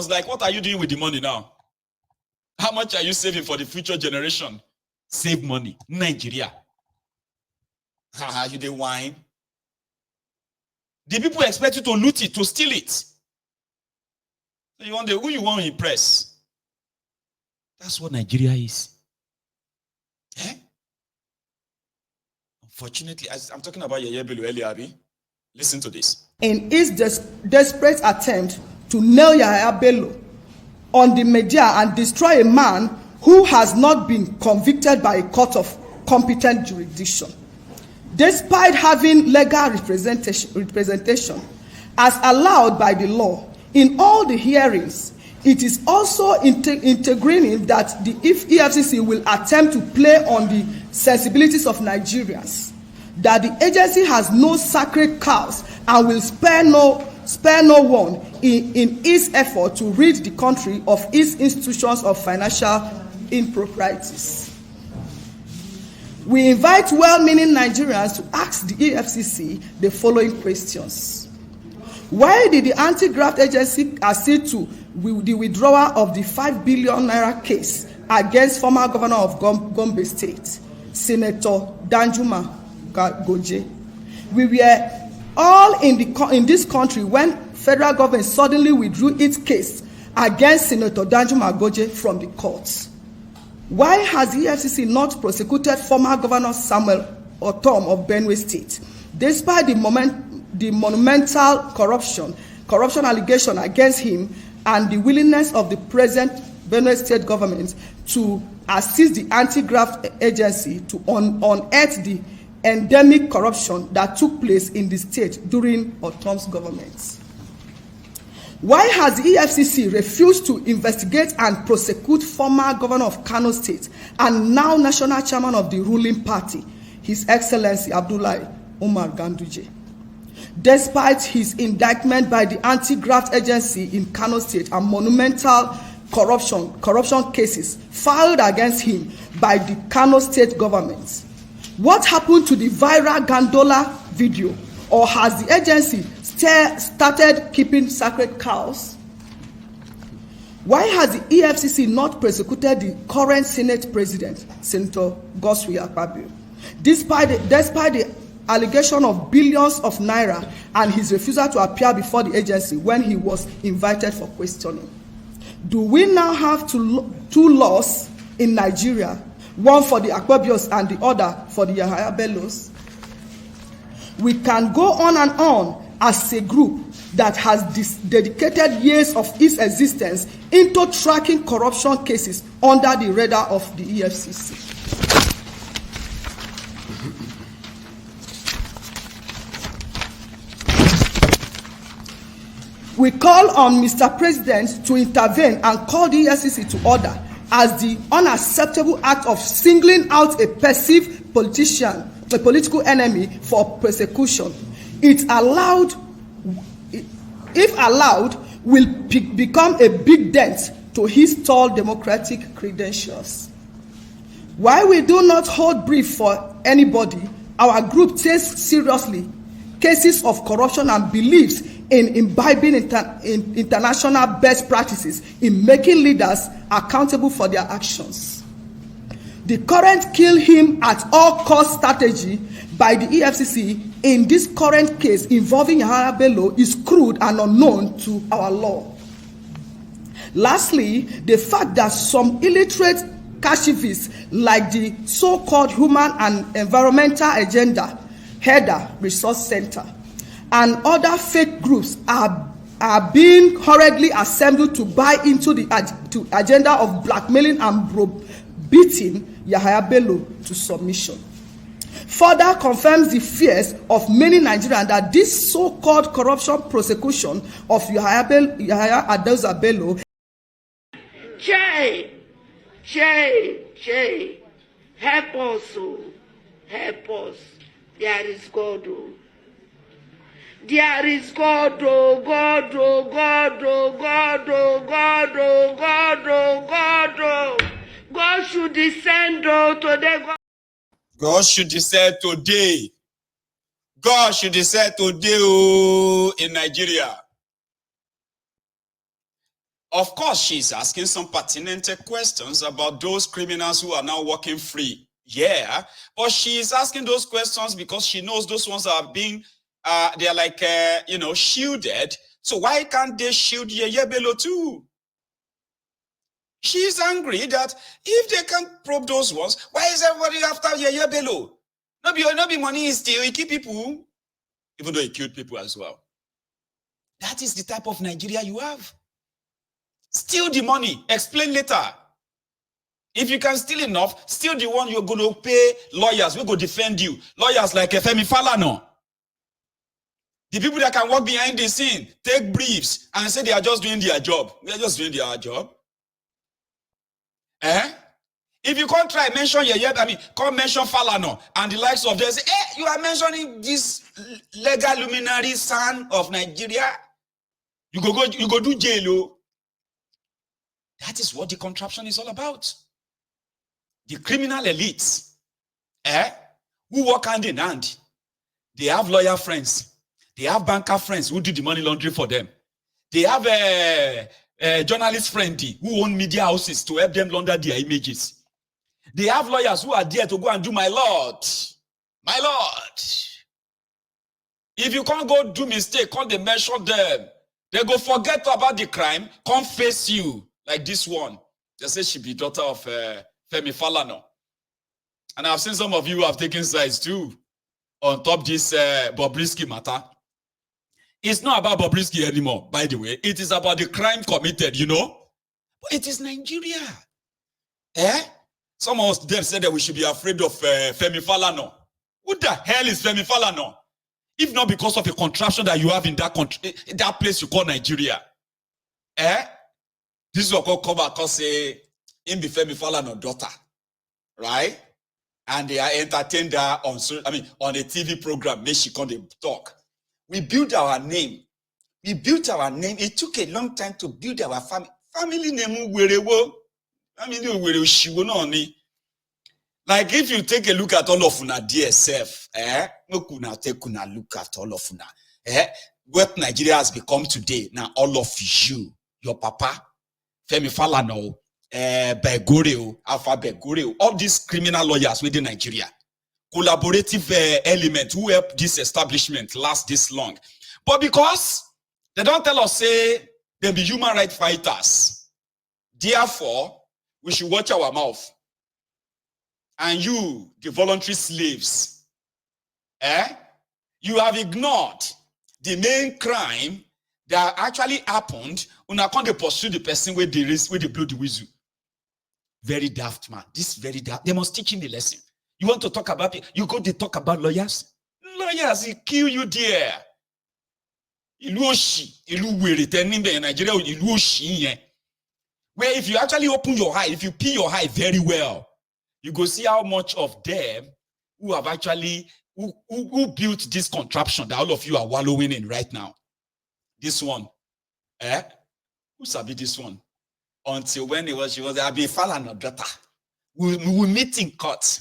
like, what are you doing with the money now? How much are you saving for the future generation? Save money. Nigeria. You dey whine. The people expect you to loot it, to steal it. So you wonder who you want to impress. That's what Nigeria is. Eh? Unfortunately, as I'm talking about Yeye Bello earlier, listen to this. In his desperate attempt to nail Yahaya Bello on the media and destroy a man who has not been convicted by a court of competent jurisdiction. Despite having legal representation as allowed by the law in all the hearings, it is also integrating that the EFCC will attempt to play on the sensibilities of Nigerians, that the agency has no sacred cows and will spare no one in its effort to rid the country of its institutions of financial improprieties. We invite well-meaning Nigerians to ask the EFCC the following questions. Why did the anti-graft agency accede to the withdrawal of the 5 billion naira case against former governor of Gombe State, Senator Danjuma Goje? We were all in this country when federal government suddenly withdrew its case against Senator Danjuma Goje from the courts. Why has the EFCC not prosecuted former Governor Samuel Otom of Benue State, despite the monumental corruption allegation against him and the willingness of the present Benue State government to assist the anti-graft agency to unearth the endemic corruption that took place in the state during Otom's government? Why has the EFCC refused to investigate and prosecute former governor of Kano State and now national chairman of the ruling party, His Excellency Abdullahi Umar Ganduje? Despite his indictment by the anti-graft agency in Kano State and monumental corruption cases filed against him by the Kano State government, what happened to the viral Gandola video? Or has the agency started keeping sacred cows? Why has the EFCC not prosecuted the current Senate President, Senator Godswill Akpabio, despite the allegation of billions of naira and his refusal to appear before the agency when he was invited for questioning? Do we now have two laws in Nigeria, one for the Akpabios and the other for the Yahaya Bellos? We can go on and on as a group that has dedicated years of its existence into tracking corruption cases under the radar of the EFCC. We call on Mr. President to intervene and call the EFCC to order as the unacceptable act of singling out a perceived politician, a political enemy, for persecution. If allowed, will become a big dent to his tall democratic credentials. While we do not hold brief for anybody, our group takes seriously cases of corruption and believes in imbibing international best practices in making leaders accountable for their actions. The current kill him at all cost strategy by the EFCC in this current case involving Yahaya Bello is crude and unknown to our law. Lastly, the fact that some illiterate cachivists like the so-called Human and Environmental Agenda, HEDA Resource Center, and other fake groups are being hurriedly assembled to buy into the agenda of blackmailing and beating Yahaya Bello to submission further confirms the fears of many Nigerians that this so-called corruption prosecution of Yahaya Adoza Bello. Jare, help us, oh, help us. There is God, oh. There is God, oh, God, oh, God, oh, God, oh, God, oh, God, oh, God, oh. God should descend, oh, today. God should descend today. God should descend today, oh, in Nigeria. Of course, she's asking some pertinent questions about those criminals who are now walking free. Yeah, but she's asking those questions because she knows those ones are being, they're like, shielded. So why can't they shield Yeye Bello too? She's angry that if they can't probe those ones, why is everybody after Yeye Bello? No be money is still, he kill people, even though he killed people as well. That is the type of Nigeria you have. Steal the money, explain later. If you can steal enough, steal the one you're going to pay lawyers, we're going to defend you. Lawyers like Femi Falana. The people that can work behind the scene, take briefs and say they are just doing their job. They're just doing their job. If you can't try mention can't mention Falana and the likes of them, say, you are mentioning this legal luminary son of Nigeria. You go do jail. That is what the contraption is all about. The criminal elites, who work hand in hand, they have lawyer friends, they have banker friends who do the money laundering for them. They have a journalist friend who own media houses to help them launder their images. They have lawyers who are there to go and do my lord. My lord. If you can't go do mistake, can't they mention them? They go forget about the crime, come face you. Like this one. They say she be daughter of Femi Falana. And I've seen some of you who have taken sides too on top this Bobrisky matter. It's not about Bobrisky anymore, by the way. It is about the crime committed, you know. But it is Nigeria. Some of them said that we should be afraid of Femi Falana. Who the hell is Femi Falana? If not because of a contraption that you have in that country, that place you call Nigeria. This is what called come back and say, in the Femi Falana daughter, right? And they are entertained her on a TV program. May she come and talk. We built our name. We built our name. It took a long time to build our family. Family name werewo. Family werewo shiwo no ni. Like if you take a look at all of una DSF, look una look at all of una. What Nigeria has become today. Now all of you, your papa, Femi Falana, Begoreo, Alpha Begoreo, all these criminal lawyers within Nigeria, collaborative element who help this establishment last this long. But because they don't tell us, say, they be human rights fighters, therefore, we should watch our mouth. And you, the voluntary slaves, you have ignored the main crime that actually happened when I can't pursue the person where they blow the whistle. Very daft, man. This very daft. They must teach him the lesson. You want to talk about it? You go to talk about lawyers? Lawyers, he kill you there. Where if you actually open your eye, if you peel your eye very well, you go see how much of them who have actually, who built this contraption that all of you are wallowing in right now. This one. Who sabi this one? Until when she was there, be Falana daughter. We meet in court.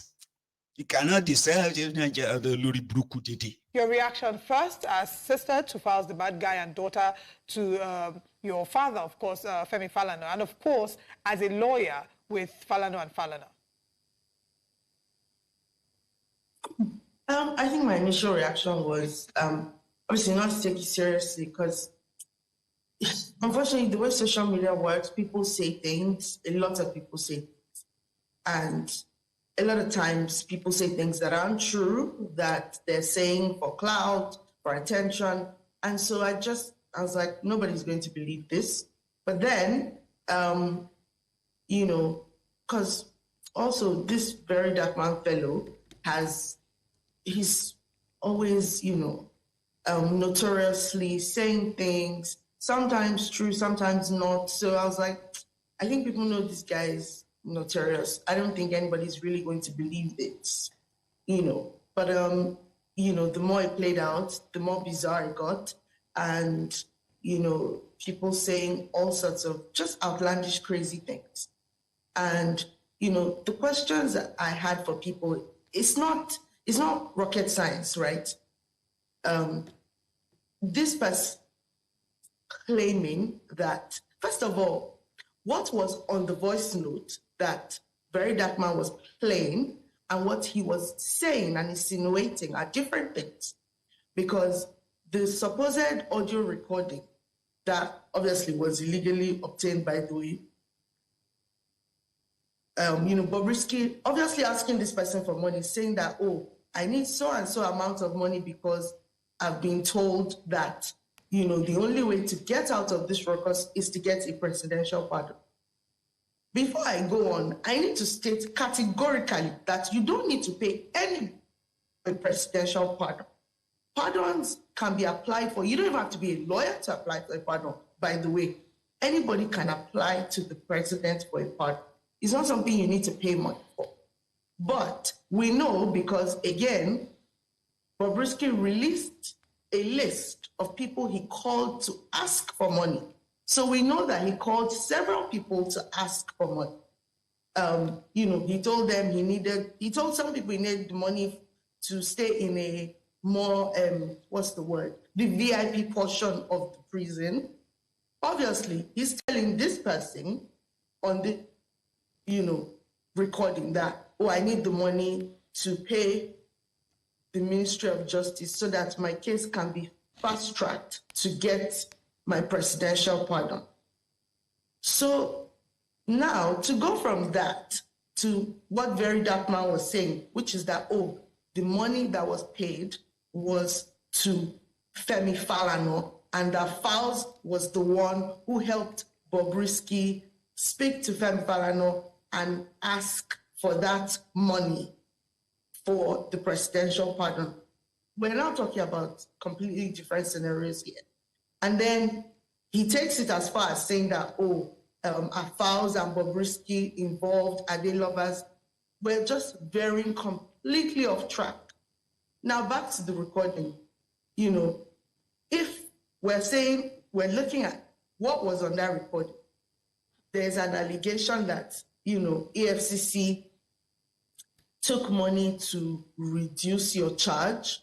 You cannot decide the Lori Bruku Didi. Your reaction first as sister to Falz the bad guy and daughter to your father, of course, Femi Falana, and of course, as a lawyer with Falana and Falana. I think my initial reaction was obviously not to take it seriously because unfortunately the way social media works, people say things, a lot of people say things. And a lot of times people say things that aren't true, that they're saying for clout, for attention. And so I was like, nobody's going to believe this. But then, because also this very dark man fellow he's always, notoriously saying things, sometimes true, sometimes not. So I was like, I think people know this guy is notorious. I don't think anybody's really going to believe it, But, the more it played out, the more bizarre it got. And, people saying all sorts of just outlandish, crazy things. And, the questions that I had for people, it's not rocket science, right? This person claiming that First of all, what was on the voice note that Very Dark Man was playing and what he was saying and insinuating are different things. Because the supposed audio recording that obviously was illegally obtained by the way, Bobrisky obviously asking this person for money, saying that, oh, I need so and so amount of money because I've been told that, the only way to get out of this ruckus is to get a presidential pardon. Before I go on, I need to state categorically that you don't need to pay any presidential pardon. Pardons can be applied for. You don't even have to be a lawyer to apply for a pardon. By the way, anybody can apply to the president for a pardon. It's not something you need to pay money for. But we know because, again, Bobrisky released a list of people he called to ask for money. So we know that he called several people to ask for money. He told them he told some people he needed money to stay in a more, the VIP portion of the prison. Obviously, he's telling this person on the, recording that, oh, I need the money to pay the Ministry of Justice so that my case can be fast-tracked to get my presidential pardon. So now, to go from that to what Very Dark Man was saying, which is that, oh, the money that was paid was to Femi Falana, and that Fals was the one who helped Bobrisky speak to Femi Falana and ask for that money for the presidential pardon. We're now talking about completely different scenarios here. And then he takes it as far as saying that, are Fals and Bobrisky involved? Are they lovers? We're just veering completely off track. Now back to the recording. If we're looking at what was on that recording, there's an allegation that, EFCC took money to reduce your charge.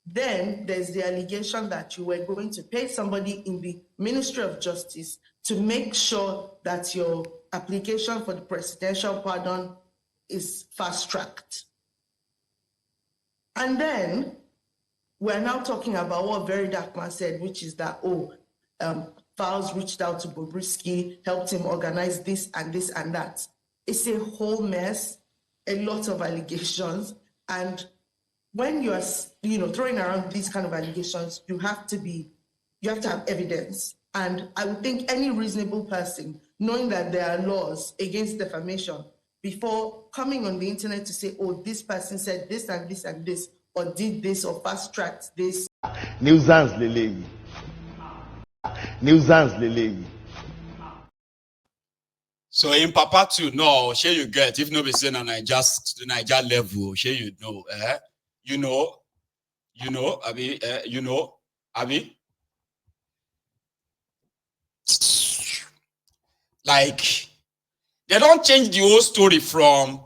Then there's the allegation that you were going to pay somebody in the Ministry of Justice to make sure that your application for the presidential pardon is fast-tracked. And then we're now talking about what Very Dark Man said, which is that, Fals reached out to Bobrisky, helped him organize this and this and that. It's a whole mess, a lot of allegations. And when you're, throwing around these kind of allegations, you have to have evidence. And I would think any reasonable person, knowing that there are laws against defamation, before coming on the internet to say, oh, this person said this and this and this, or did this, or fast-tracked this. Nuisance lele. So in Papa too, no, share you get, if nobody say na just the Niger level, share you know, Abi. Like, they don't change the whole story from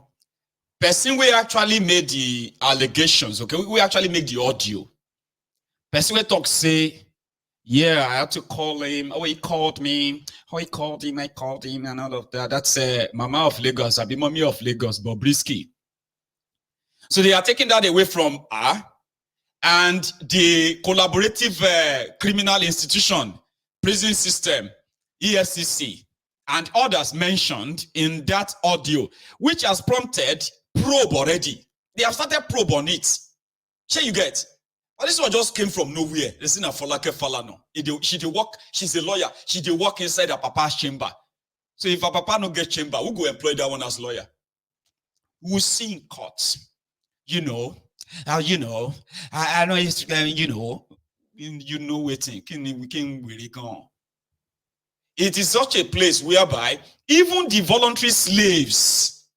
person we actually made the allegations, okay? We actually make the audio. Person we talk say, yeah, I had to call him. Oh, he called me. Oh, I called him, and all of that. That's Mama of Lagos, Abi Mommy of Lagos, Bobrisky. So they are taking that away from her, and the collaborative criminal institution, prison system, EFCC, and others mentioned in that audio, which has prompted probe already. They have started probe on it. Sure you get? But this one just came from nowhere. This is Falana. She's a lawyer. She did work inside her papa's chamber. So if her papa no get chamber, who go employ that one as lawyer? We'll see in court. I know it's waiting. We can really go. It is such a place whereby even the voluntary slaves,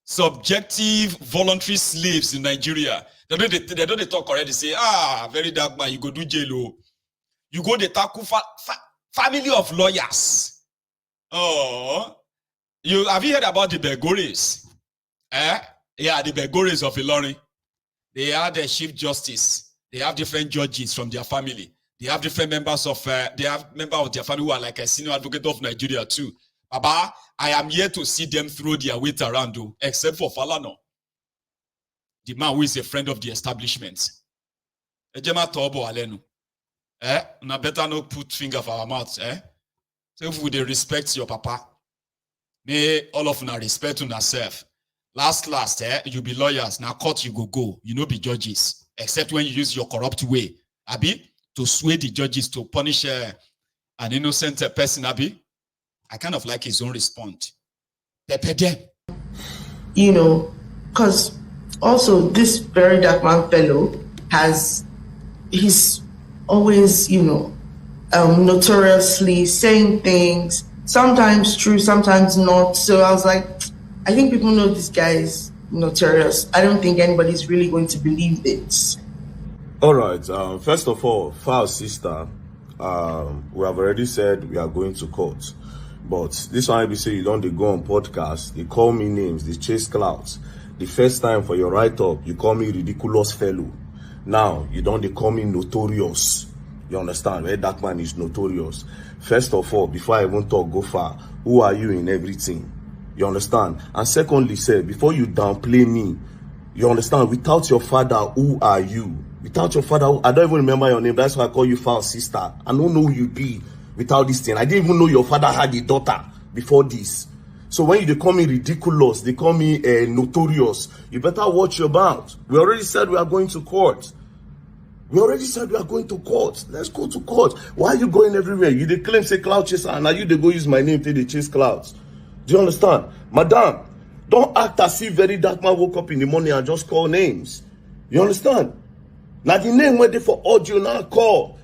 subjective voluntary slaves in Nigeria, they don't talk already. Say, Very Dark Man, you go do jail. You go the tackle family of lawyers. Oh, have you heard about the Begoris? Yeah, the Begoris of Ilorin. They are the chief justice. They have different judges from their family. They have different members of they have members of their family who are like a senior advocate of Nigeria too. Baba, I am here to see them throw their weight around, though, except for Falana, the man who is a friend of the establishment. Ejema tobo alenu. Una better not put finger for our mouth. So if we dey respect your papa, may all of una respect yourself. Last, you be lawyers. Now court you go. You know be judges. Except when you use your corrupt way, Abi, to sway the judges to punish an innocent person, Abi. I kind of like his own response. You know, because also this very dark man fellow he's always, you know, notoriously saying things, sometimes true, sometimes not. So I was like, I think people know this guy is notorious. I don't think anybody's really going to believe it. All right. First of all, Fal sister, we have already said we are going to court. But this one, I say you don't go on podcast. They call me names. They chase clouds. The first time for your write-up, you call me ridiculous fellow. Now, you don't they call me notorious. You understand? Where that man is notorious. First of all, before I even talk, go far. Who are you in everything? You understand? And secondly, sir, before you downplay me, you understand? Without your father, who are you? Without your father, I don't even remember your name. That's why I call you Fal sister. I don't know who you be without this thing. I didn't even know your father had a daughter before this. So when they call me ridiculous, they call me notorious, you better watch your mouth. We already said we are going to court. Let's go to court. Why are you going everywhere? You they claim say cloud chaser, and now you they go use my name till they chase clouds. Do you understand? Madam, don't act as if very dark man woke up in the morning and just call names. You understand? Now the name where they for audio now call.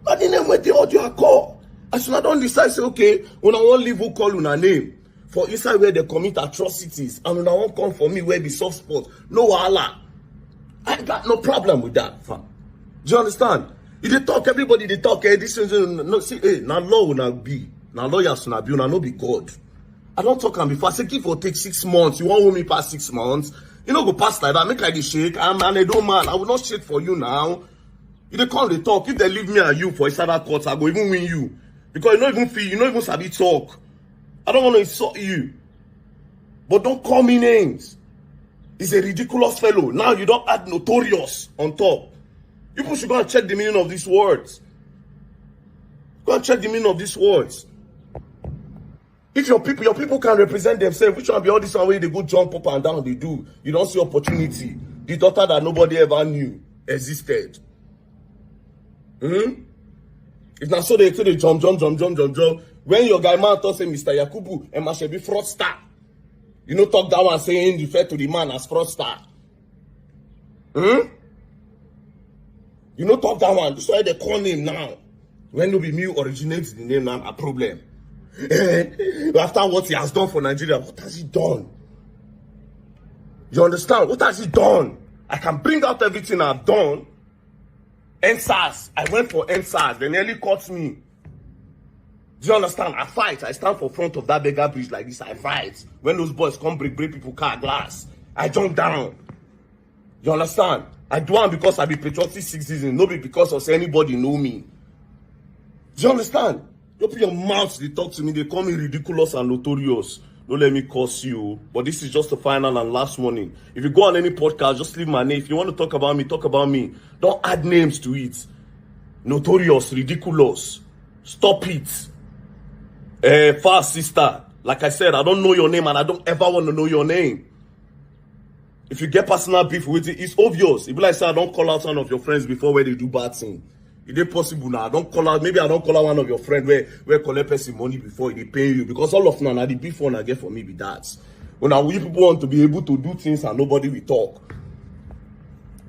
Now the name where the audio are call. As soon as I don't decide, say, okay, when I want leave who call una name for inside where they commit atrocities, and when I won't come for me where be soft spot, no wahala. I got no problem with that, fam. Do you understand? If they talk, everybody they talk, this is no see, hey, now law will not be. Now lawyers will not be, will not be God. I don't talk and before I say give or take 6 months. You want hold me past 6 months? You know go past like that, make I shake. I'm an Edo man. I will not shake for you now. If they come, they talk. If they leave me and you for inside that court, I go even win you. Because you don't even feel, you don't even sabi talk. I don't want to insult you. But don't call me names. He's a ridiculous fellow. Now you don't add notorious on top. You people should go and check the meaning of these words. Go and check the meaning of these words. If your people can represent themselves, which one be all this one where they go jump up and down, they do. You don't see opportunity. The daughter that nobody ever knew existed. If not so they jump. When your guy man thought say Mr. Yakubu and must be fraudster. You know talk that one saying refer to the man as fraudster. You know talk that one. That's why they call him now. When no be me originates the name now, a problem. After what he has done for Nigeria, what has he done? You understand? What has he done? I can bring out everything I've done. NSAS. I went for NSAS. They nearly caught me. Do you understand? I fight. I stand for front of that beggar bridge like this. I fight. When those boys come break people car glass, I jump down. You understand? I do it because I be patriotic citizen, not because of anybody know me. Do you understand? You open your mouth, they talk to me, they call me ridiculous and notorious. Don't let me curse you. But this is just the final and last warning. If you go on any podcast, just leave my name. If you want to talk about me, talk about me. Don't add names to it. Notorious, ridiculous. Stop it. Fal sister. Like I said, I don't know your name and I don't ever want to know your name. If you get personal beef with it, it's obvious. If like say I don't call out one of your friends before where they do bad thing. Is it possible now? Maybe I don't call out one of your friends where collect person money before they pay you. Because all of now the beef one I get for me be that. When now you people want to be able to do things and nobody will talk.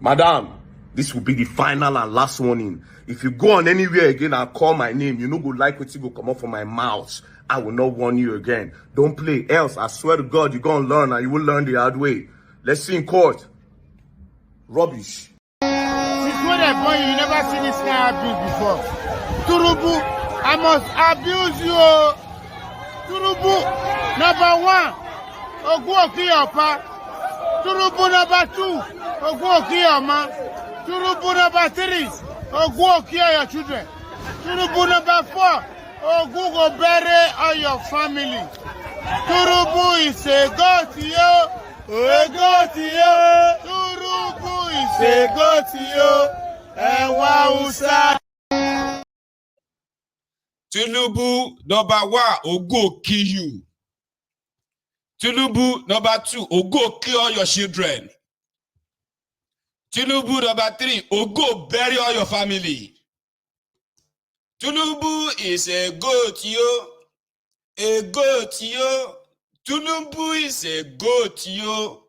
Madam, this will be the final and last warning. If you go on anywhere again and call my name, you know go like what you go come up from my mouth. I will not warn you again. Don't play. Else, I swear to God, you're going to learn and you will learn the hard way. Let's see in court. Rubbish. Since when I born you never seen this kind of abuse before. Turubu, I must abuse you. Turubu, number 1, Oguokiyapa. Turubu number 2, Oguokiyama. Turubu number 3, Ogu kill your children. Turubu number 4. Ogu go bury all your family. Turubu is a goat, yo. A goat, yo. Turubu is a goat, yo. And Wausa. Tinubu number 1, Ogo kill you. Tinubu number 2, Ogo kill all your children. Tinubu number 3, Ogo bury all your family. Tinubu is a goat, yo. A goat, yo. Tinubu is a goat, yo.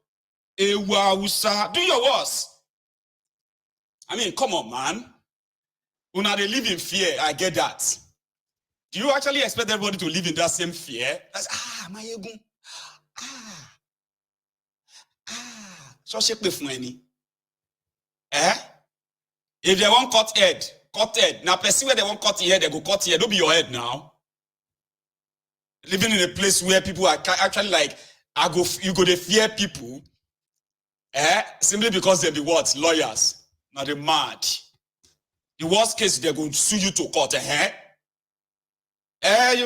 A Wausa. Do your worst. I mean, come on, man. Una they live in fear. I get that. Do you actually expect everybody to live in that same fear? That's my ego. So shape the money. If they want cut head. Now, person where they want cut your head, they go cut your head. Don't be your head now. Living in a place where people are actually like, you go to fear people, simply because they be what? Lawyers. Now they're mad. The worst case, they're going to sue you to court, you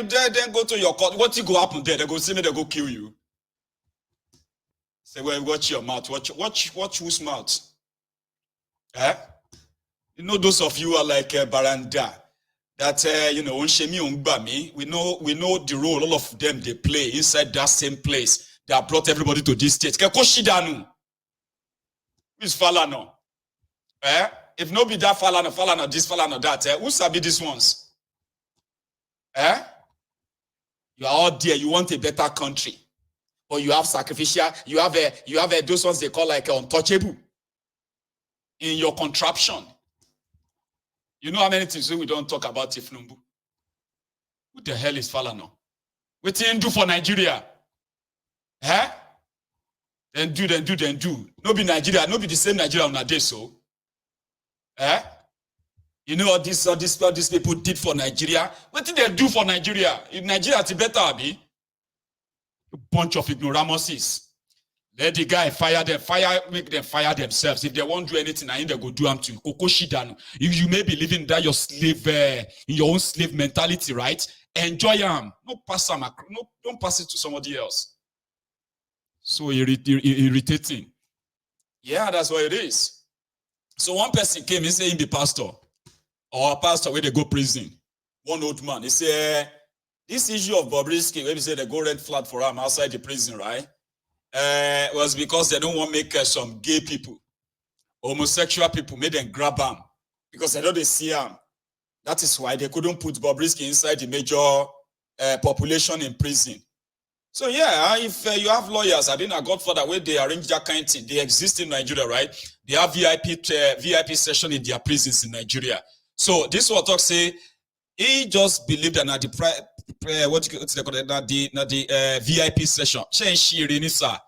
then go to your court. What you go happen there? They go see me, they go kill you. Say, well, watch your mouth. Watch whose mouth? You know, those of you are like Baranda. That Onshemi Ongbami, we know the role all of them they play inside that same place that brought everybody to this state. Kekoshidanu. Who is Falana? If no be that Falana, this Falana, that, who sabi these ones? You are all there, you want a better country. Or you have sacrificial, you have those ones they call like untouchable in your contraption. You know how many things we don't talk about Tifnumbu? Who the hell is Falana? What did he do for Nigeria? Then do. No be Nigeria, no be the same Nigeria on a day, so. You know what these people did for Nigeria? What did they do for Nigeria? In Nigeria, it's better, be. A bunch of ignoramuses. Let the guy make them fire themselves. If they won't do anything, I think they go do them to Kokoshidanu. If you may be living that your slave, in your own slave mentality, right? Enjoy them. Don't pass it to somebody else. So irritating. Yeah, that's what it is. So one person came, he said he be pastor. Or a pastor where they go prison. One old man, he said, this issue of Bobrisky, where he said they go rent flat for him outside the prison, right? Was because they don't want to make some gay people, homosexual people, made them grab them because they know they see them. That is why they couldn't put Bobrisky inside the major population in prison. So yeah, if you have lawyers, I think a Godfather where they arrange that kind of thing, they exist in Nigeria, right? They have VIP session in their prisons in Nigeria. So this what talk say, he just believed that the VIP session. Change shiri sir.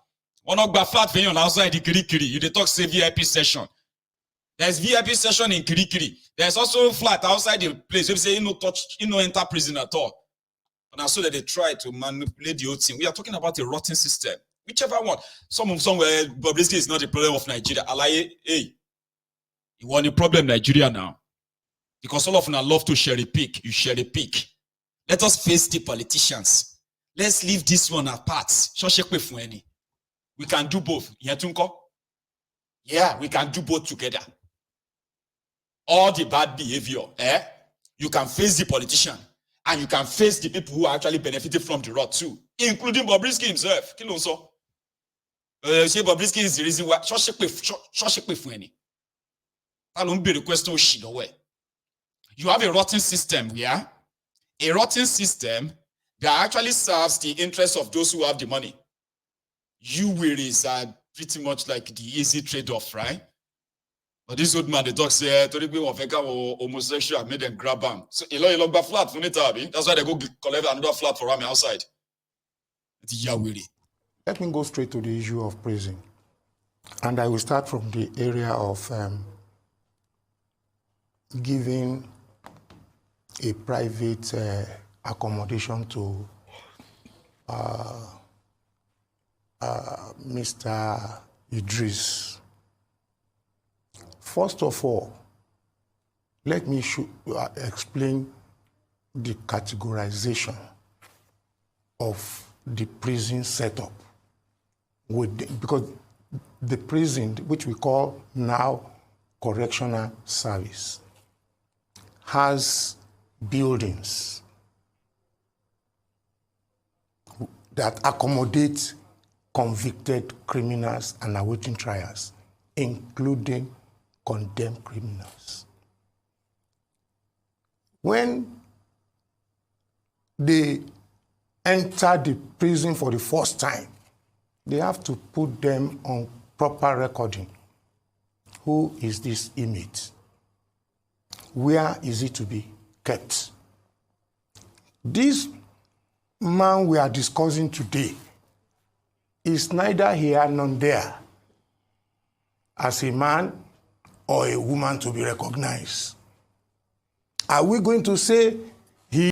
One of the flat for you outside the Kirikiri. You they talk say VIP session. There's VIP session in Kirikiri. There's also flat outside the place. You say you no enter prison at all. And I saw that they try to manipulate the whole thing. We are talking about a rotten system. Whichever one. Somewhere Bobrisky is not the problem of Nigeria. Alaye, hey, you want a problem Nigeria now. Because all of them love to cherry pick. You cherry pick. Let us face the politicians. Let's leave this one apart. We can do both. Yeah, we can do both together. All the bad behavior, you can face the politician and you can face the people who actually benefited from the rot too, including Bobrisky himself. Bobrisky is the reason why. You have a rotten system, yeah? A rotten system that actually serves the interests of those who have the money. You wearies are pretty much like the easy trade-off, right? But this old man, the dog said, homosexual, made them grab him. So he flat for me. That's why they go collect another flat for him outside. Let me go straight to the issue of prison. And I will start from the area of giving a private accommodation to Mr. Idris. First of all, let me explain the categorization of the prison setup. Because the prison, which we call now correctional service, has buildings that accommodate convicted criminals and awaiting trials, including condemned criminals. When they enter the prison for the first time, they have to put them on proper recording. Who is this inmate? Where is it to be kept? This man we are discussing today is neither here nor there as a man or a woman to be recognized. Are we going to say